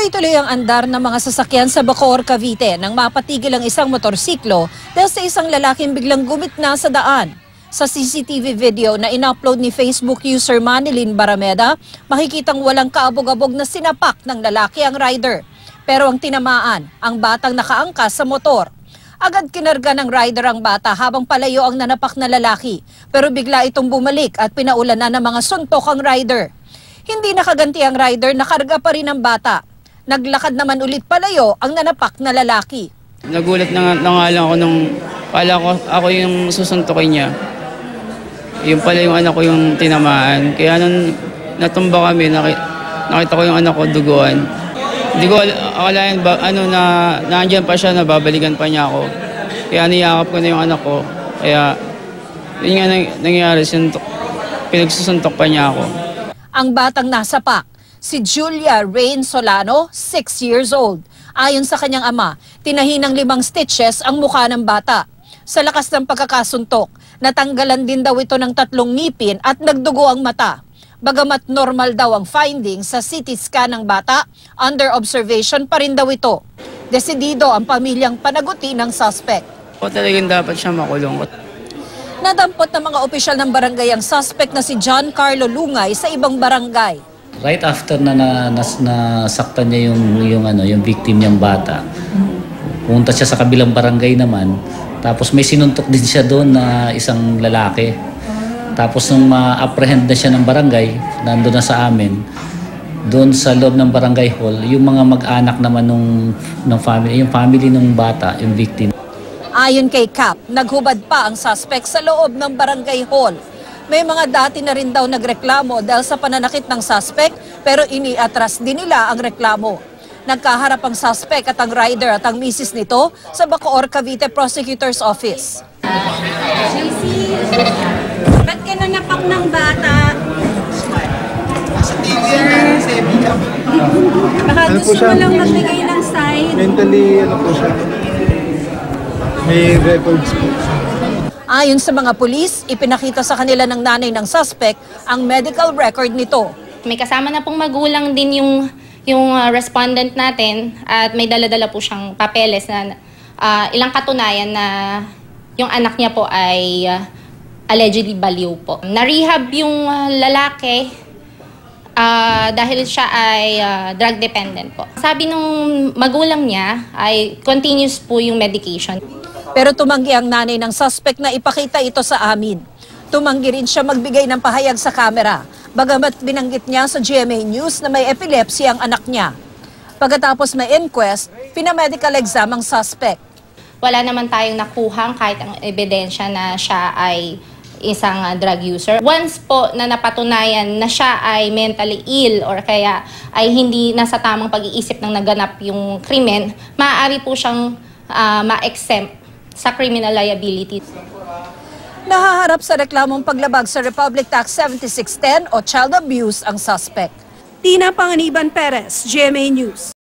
Tuloy-tuloy ang andar ng mga sasakyan sa Bacoor, Cavite nang mapatigil ang isang motorsiklo dahil sa isang lalaking biglang gumitna sa daan. Sa CCTV video na in-upload ni Facebook user Manilyn Barameda, makikitang walang kaabog-abog na sinapak ng lalaki ang rider. Pero ang tinamaan, ang batang nakaangkas sa motor. Agad kinarga ng rider ang bata habang palayo ang nanapak na lalaki. Pero bigla itong bumalik at pinaulan na ng mga suntok ang rider. Hindi nakaganti ang rider, nakarga pa rin ang bata. Naglakad naman ulit palayo ang nanapak na lalaki. Nagulat na nga lang ako nung pala ko ako yung susuntukin niya. Yung pala yung anak ko yung tinamaan. Kaya nung natumba kami, nakita ko yung anak ko duguan. Hindi ko akalain ba nandiyan pa siya, nababalikan pa niya ako. Kaya niyakap ko na yung anak ko. Kaya yun nga nangyari, pinagsusuntok pa niya ako. Ang batang nasapak, si Julia Rain Solano, 6 years old. Ayon sa kanyang ama, tinahinang 5 stitches ang mukha ng bata. Sa lakas ng pagkakasuntok, natanggalan din daw ito ng 3 ngipin at nagdugo ang mata. Bagamat normal daw ang findings sa CT scan ng bata, under observation pa rin daw ito. Desidido ang pamilyang panagutin ng suspect. Talagang dapat siya makulong. Nadampot ng mga opisyal ng barangay ang suspect na si John Carlo Lungay sa ibang barangay. Right after na nasaktan niya yung victim niyang bata, pumunta siya sa kabilang barangay naman, tapos may sinuntok din siya doon na isang lalaki. Tapos nung ma-apprehend na siya ng barangay, nandun na sa amin, doon sa loob ng barangay hall, yung mga mag-anak naman ng family, yung family ng bata, yung victim. Ayon kay Cap, naghubad pa ang suspect sa loob ng barangay hall. May mga dati na rin daw nagreklamo dahil sa pananakit ng suspect pero iniatras din nila ang reklamo. Nagkaharap ang suspect at ang rider at ang misis nito sa Bacoor, Cavite Prosecutor's Office. Ba't ka nanapak ng bata? Baka gusto mo lang magbigay ng sign. Mentally, po siya? May records po. Ayon sa mga pulis, ipinakita sa kanila ng nanay ng suspect ang medical record nito. May kasama na pong magulang din yung respondent natin at may dala-dala po siyang papeles na ilang katunayan na yung anak niya po ay allegedly baliw po. Na-rehab yung lalaki dahil siya ay drug dependent po. Sabi nung magulang niya ay continuous po yung medication. Pero tumanggi ang nanay ng suspect na ipakita ito sa amin. Tumanggi rin siya magbigay ng pahayag sa kamera, bagamat binanggit niya sa GMA News na may epilepsy ang anak niya. Pagkatapos may inquest, pinamedical exam ang suspect. Wala naman tayong nakuhang kahit ang ebidensya na siya ay isang drug user. Once po na napatunayan na siya ay mentally ill or kaya ay hindi nasa tamang pag-iisip ng naganap yung krimen, maaari po siyang ma-exempt sa criminal liability. Nahaharap sa reklamong paglabag sa Republic Act 7610 o child abuse ang suspect. Tina Panganiban Perez, GMA News.